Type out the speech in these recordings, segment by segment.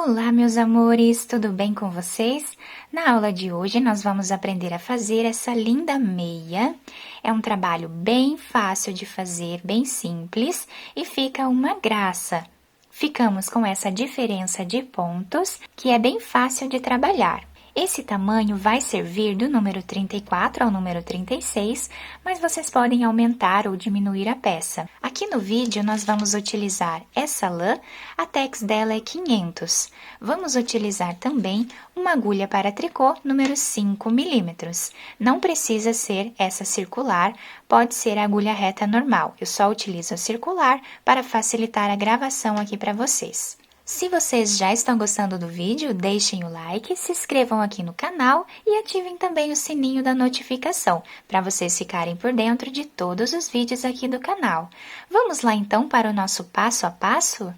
Olá, meus amores, tudo bem com vocês? Na aula de hoje, nós vamos aprender a fazer essa linda meia. É um trabalho bem fácil de fazer, bem simples e fica uma graça. Ficamos com essa diferença de pontos, que é bem fácil de trabalhar. Esse tamanho vai servir do número 34 ao número 36, mas vocês podem aumentar ou diminuir a peça. Aqui no vídeo, nós vamos utilizar essa lã, a tex dela é 500. Vamos utilizar também uma agulha para tricô número 5 milímetros. Não precisa ser essa circular, pode ser a agulha reta normal. Eu só utilizo a circular para facilitar a gravação aqui para vocês. Se vocês já estão gostando do vídeo, deixem o like, se inscrevam aqui no canal e ativem também o sininho da notificação, para vocês ficarem por dentro de todos os vídeos aqui do canal. Vamos lá então para o nosso passo a passo?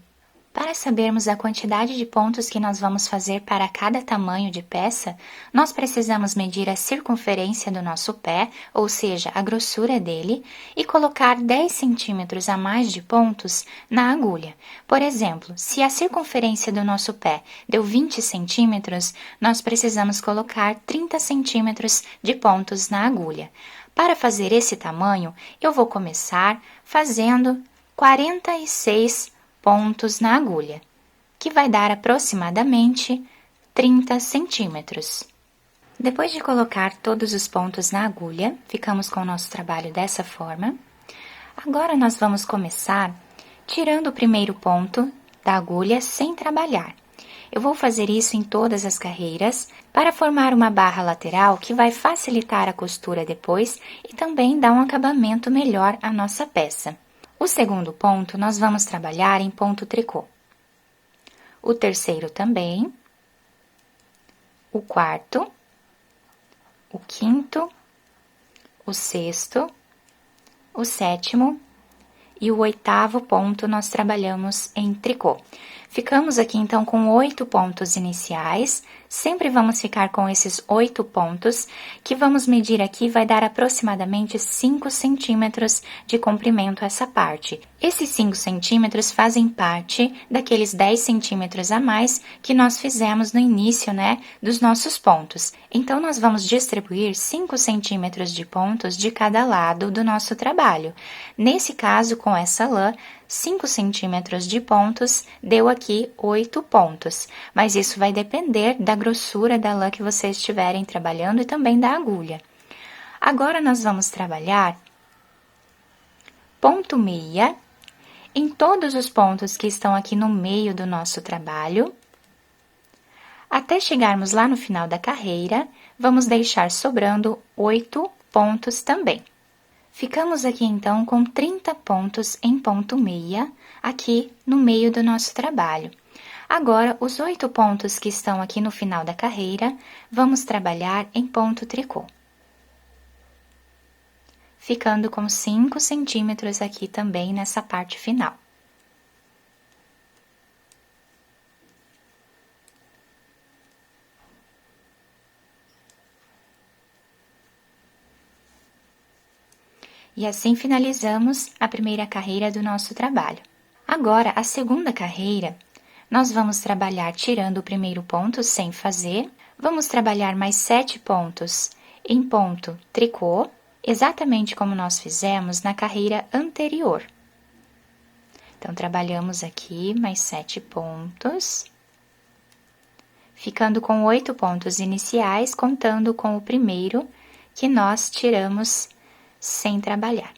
Para sabermos a quantidade de pontos que nós vamos fazer para cada tamanho de peça, nós precisamos medir a circunferência do nosso pé, ou seja, a grossura dele, e colocar 10 centímetros a mais de pontos na agulha. Por exemplo, se a circunferência do nosso pé deu 20 centímetros, nós precisamos colocar 30 centímetros de pontos na agulha. Para fazer esse tamanho, eu vou começar fazendo 46 pontos na agulha, que vai dar aproximadamente 30 centímetros. Depois de colocar todos os pontos na agulha, ficamos com o nosso trabalho dessa forma. Agora, nós vamos começar tirando o primeiro ponto da agulha sem trabalhar. Eu vou fazer isso em todas as carreiras para formar uma barra lateral que vai facilitar a costura depois e também dar um acabamento melhor à nossa peça. O segundo ponto, nós vamos trabalhar em ponto tricô. O terceiro também. O quarto. O quinto. O sexto. O sétimo. E o oitavo ponto, nós trabalhamos em tricô. Ficamos aqui, então, com 8 pontos iniciais. Sempre vamos ficar com esses 8 pontos, que vamos medir aqui, vai dar aproximadamente 5 centímetros de comprimento essa parte. Esses 5 centímetros fazem parte daqueles 10 centímetros a mais que nós fizemos no início, né, dos nossos pontos. Então, nós vamos distribuir 5 centímetros de pontos de cada lado do nosso trabalho. Nesse caso, com essa lã, 5 centímetros de pontos, deu aqui 8 pontos, mas isso vai depender da grossura da lã que vocês estiverem trabalhando e também da agulha. Agora, nós vamos trabalhar ponto meia em todos os pontos que estão aqui no meio do nosso trabalho. Até chegarmos lá no final da carreira, vamos deixar sobrando 8 pontos também. Ficamos aqui, então, com 30 pontos em ponto meia, aqui no meio do nosso trabalho. Agora, os 8 pontos que estão aqui no final da carreira, vamos trabalhar em ponto tricô. Ficando com 5 centímetros aqui também nessa parte final. E assim finalizamos a primeira carreira do nosso trabalho. Agora, a segunda carreira, nós vamos trabalhar tirando o primeiro ponto sem fazer, vamos trabalhar mais 7 pontos em ponto tricô, exatamente como nós fizemos na carreira anterior. Então, trabalhamos aqui mais 7 pontos, ficando com 8 pontos iniciais, contando com o primeiro que nós tiramos sem trabalhar.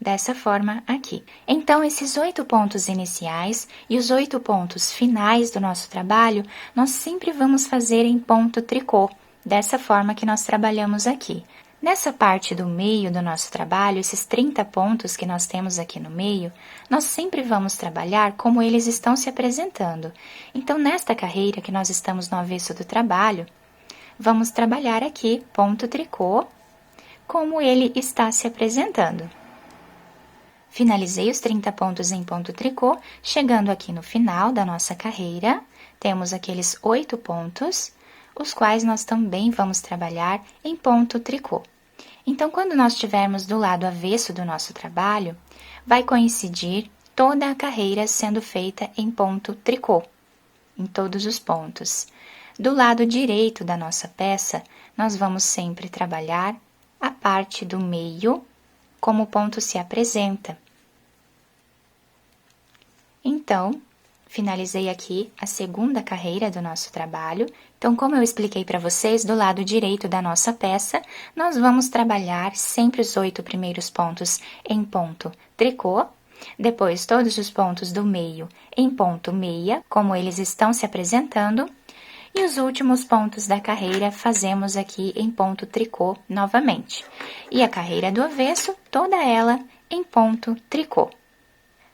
Dessa forma aqui. Então, esses 8 pontos iniciais e os 8 pontos finais do nosso trabalho, nós sempre vamos fazer em ponto tricô, dessa forma que nós trabalhamos aqui. Nessa parte do meio do nosso trabalho, esses 30 pontos que nós temos aqui no meio, nós sempre vamos trabalhar como eles estão se apresentando. Então, nesta carreira que nós estamos no avesso do trabalho, vamos trabalhar aqui ponto tricô, como ele está se apresentando. Finalizei os 30 pontos em ponto tricô, chegando aqui no final da nossa carreira, temos aqueles 8 pontos, os quais nós também vamos trabalhar em ponto tricô. Então, quando nós estivermos do lado avesso do nosso trabalho, vai coincidir toda a carreira sendo feita em ponto tricô, em todos os pontos. Do lado direito da nossa peça, nós vamos sempre trabalhar a parte do meio, como o ponto se apresenta. Então, finalizei aqui a segunda carreira do nosso trabalho. Então, como eu expliquei para vocês, do lado direito da nossa peça, nós vamos trabalhar sempre os 8 primeiros pontos em ponto tricô, depois todos os pontos do meio em ponto meia, como eles estão se apresentando, e os últimos pontos da carreira fazemos aqui em ponto tricô novamente. E a carreira do avesso, toda ela em ponto tricô.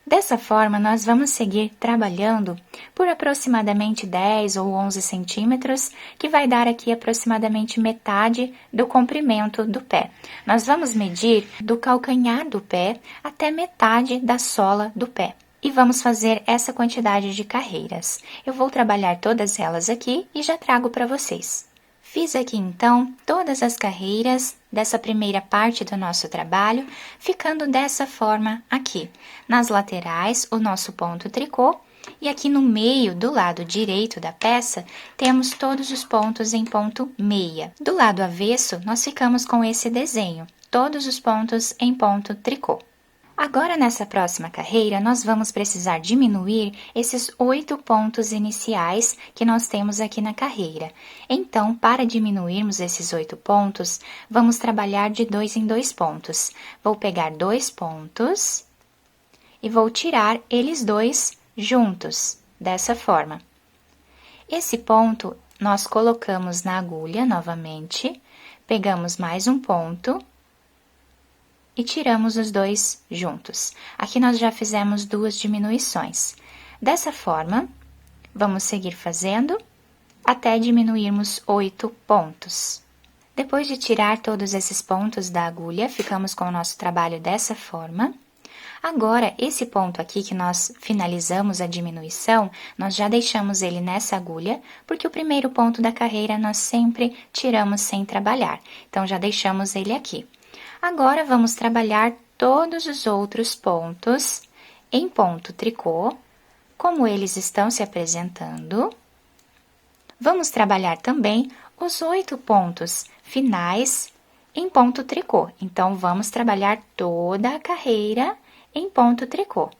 Dessa forma, nós vamos seguir trabalhando por aproximadamente 10 ou 11 centímetros, que vai dar aqui aproximadamente metade do comprimento do pé. Nós vamos medir do calcanhar do pé até metade da sola do pé. E vamos fazer essa quantidade de carreiras. Eu vou trabalhar todas elas aqui e já trago para vocês. Fiz aqui, então, todas as carreiras dessa primeira parte do nosso trabalho, ficando dessa forma aqui. Nas laterais, o nosso ponto tricô, e aqui no meio, do lado direito da peça, temos todos os pontos em ponto meia. Do lado avesso, nós ficamos com esse desenho, todos os pontos em ponto tricô. Agora, nessa próxima carreira, nós vamos precisar diminuir esses 8 pontos iniciais que nós temos aqui na carreira. Então, para diminuirmos esses 8 pontos, vamos trabalhar de 2 em 2 pontos. Vou pegar 2 pontos e vou tirar eles dois juntos, dessa forma. Esse ponto, nós colocamos na agulha novamente, pegamos mais um ponto e tiramos os dois juntos. Aqui nós já fizemos 2 diminuições. Dessa forma, vamos seguir fazendo até diminuirmos 8 pontos. Depois de tirar todos esses pontos da agulha, ficamos com o nosso trabalho dessa forma. Agora, esse ponto aqui que nós finalizamos a diminuição, nós já deixamos ele nessa agulha, porque o primeiro ponto da carreira nós sempre tiramos sem trabalhar. Então, já deixamos ele aqui. Agora, vamos trabalhar todos os outros pontos em ponto tricô, como eles estão se apresentando. Vamos trabalhar também os 8 pontos finais em ponto tricô. Então, vamos trabalhar toda a carreira em ponto tricô.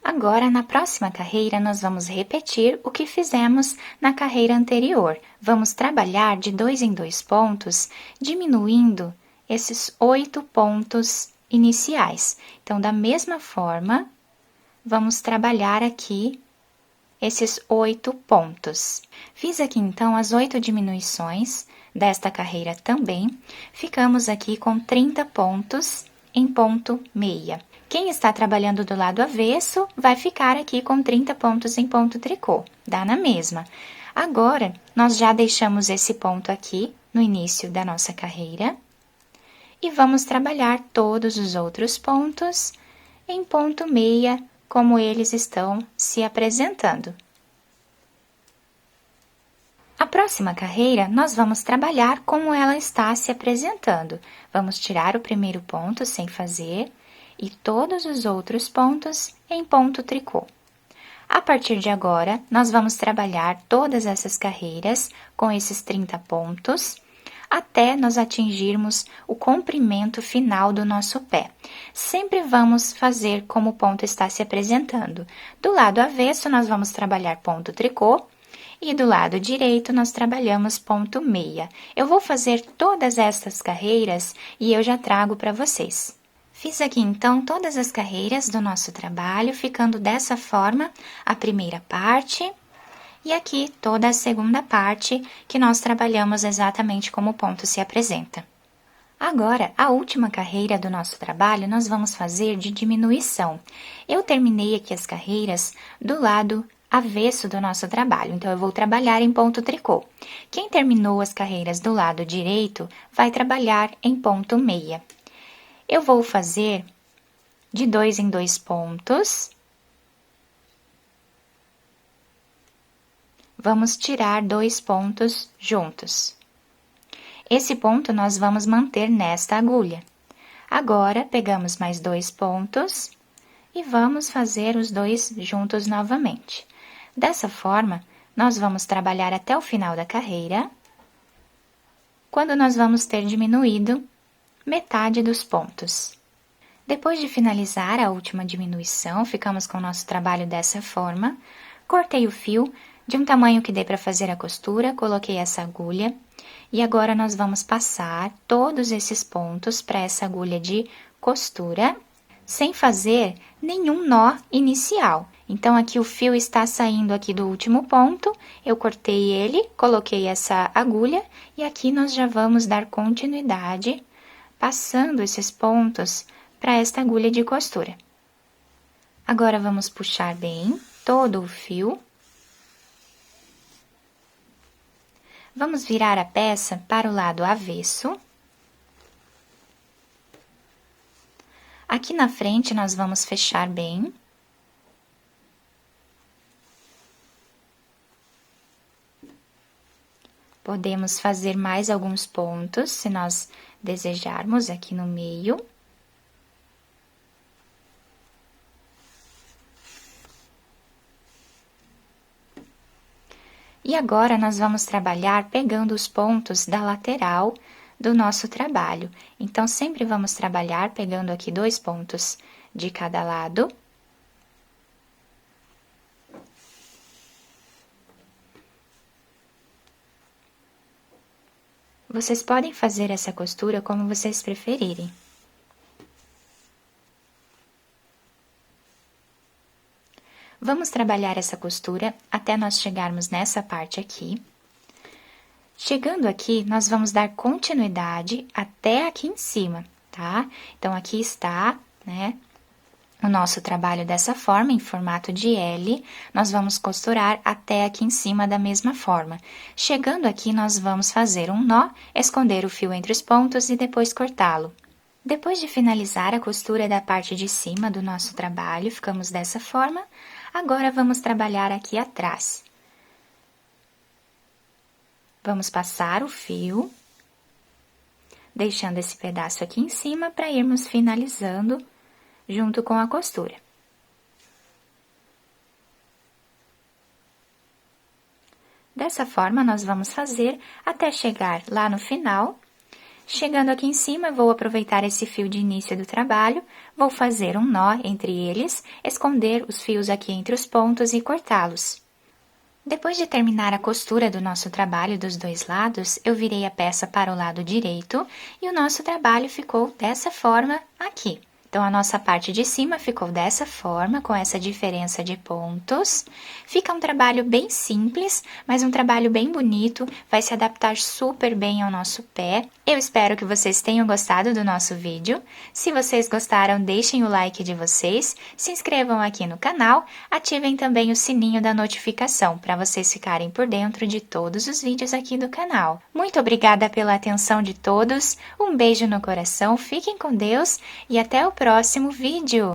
Agora, na próxima carreira, nós vamos repetir o que fizemos na carreira anterior. Vamos trabalhar de 2 em 2 pontos, diminuindo esses 8 pontos iniciais. Então, da mesma forma, vamos trabalhar aqui esses 8 pontos. Fiz aqui, então, as 8 diminuições desta carreira também. Ficamos aqui com 30 pontos em ponto meia. Quem está trabalhando do lado avesso vai ficar aqui com 30 pontos em ponto tricô, dá na mesma. Agora, nós já deixamos esse ponto aqui no início da nossa carreira. E vamos trabalhar todos os outros pontos em ponto meia, como eles estão se apresentando. A próxima carreira, nós vamos trabalhar como ela está se apresentando. Vamos tirar o primeiro ponto sem fazer e todos os outros pontos em ponto tricô. A partir de agora, nós vamos trabalhar todas essas carreiras com esses 30 pontos, até nós atingirmos o comprimento final do nosso pé. Sempre vamos fazer como o ponto está se apresentando. Do lado avesso, nós vamos trabalhar ponto tricô, e do lado direito, nós trabalhamos ponto meia. Eu vou fazer todas essas carreiras e eu já trago para vocês. Fiz aqui, então, todas as carreiras do nosso trabalho, ficando dessa forma a primeira parte. E aqui, toda a segunda parte, que nós trabalhamos exatamente como o ponto se apresenta. Agora, a última carreira do nosso trabalho, nós vamos fazer de diminuição. Eu terminei aqui as carreiras do lado avesso do nosso trabalho, então eu vou trabalhar em ponto tricô. Quem terminou as carreiras do lado direito, vai trabalhar em ponto meia. Eu vou fazer de 2 em 2 pontos. Vamos tirar 2 pontos juntos. Esse ponto nós vamos manter nesta agulha. Agora, pegamos mais 2 pontos, e vamos fazer os dois juntos novamente. Dessa forma, nós vamos trabalhar até o final da carreira, quando nós vamos ter diminuído metade dos pontos. Depois de finalizar a última diminuição, ficamos com o nosso trabalho dessa forma. Cortei o fio de um tamanho que dê para fazer a costura, coloquei essa agulha e agora nós vamos passar todos esses pontos para essa agulha de costura, sem fazer nenhum nó inicial. Então, aqui o fio está saindo aqui do último ponto, eu cortei ele, coloquei essa agulha e aqui nós já vamos dar continuidade, passando esses pontos para esta agulha de costura. Agora, vamos puxar bem todo o fio. Vamos virar a peça para o lado avesso. Aqui na frente, nós vamos fechar bem. Podemos fazer mais alguns pontos, se nós desejarmos, aqui no meio. E agora, nós vamos trabalhar pegando os pontos da lateral do nosso trabalho. Então, sempre vamos trabalhar pegando aqui 2 pontos de cada lado. Vocês podem fazer essa costura como vocês preferirem. Vamos trabalhar essa costura até nós chegarmos nessa parte aqui. Chegando aqui, nós vamos dar continuidade até aqui em cima, tá? Então, aqui está, né, o nosso trabalho dessa forma, em formato de L, nós vamos costurar até aqui em cima da mesma forma. Chegando aqui, nós vamos fazer um nó, esconder o fio entre os pontos e depois cortá-lo. Depois de finalizar a costura da parte de cima do nosso trabalho, ficamos dessa forma. Agora, vamos trabalhar aqui atrás. Vamos passar o fio, deixando esse pedaço aqui em cima para irmos finalizando junto com a costura. Dessa forma, nós vamos fazer até chegar lá no final. Chegando aqui em cima, vou aproveitar esse fio de início do trabalho, vou fazer um nó entre eles, esconder os fios aqui entre os pontos e cortá-los. Depois de terminar a costura do nosso trabalho dos 2 lados, eu virei a peça para o lado direito e o nosso trabalho ficou dessa forma aqui. Então, a nossa parte de cima ficou dessa forma, com essa diferença de pontos. Fica um trabalho bem simples, mas um trabalho bem bonito, vai se adaptar super bem ao nosso pé. Eu espero que vocês tenham gostado do nosso vídeo. Se vocês gostaram, deixem o like de vocês, se inscrevam aqui no canal, ativem também o sininho da notificação, para vocês ficarem por dentro de todos os vídeos aqui do canal. Muito obrigada pela atenção de todos, um beijo no coração, fiquem com Deus e até o próximo vídeo!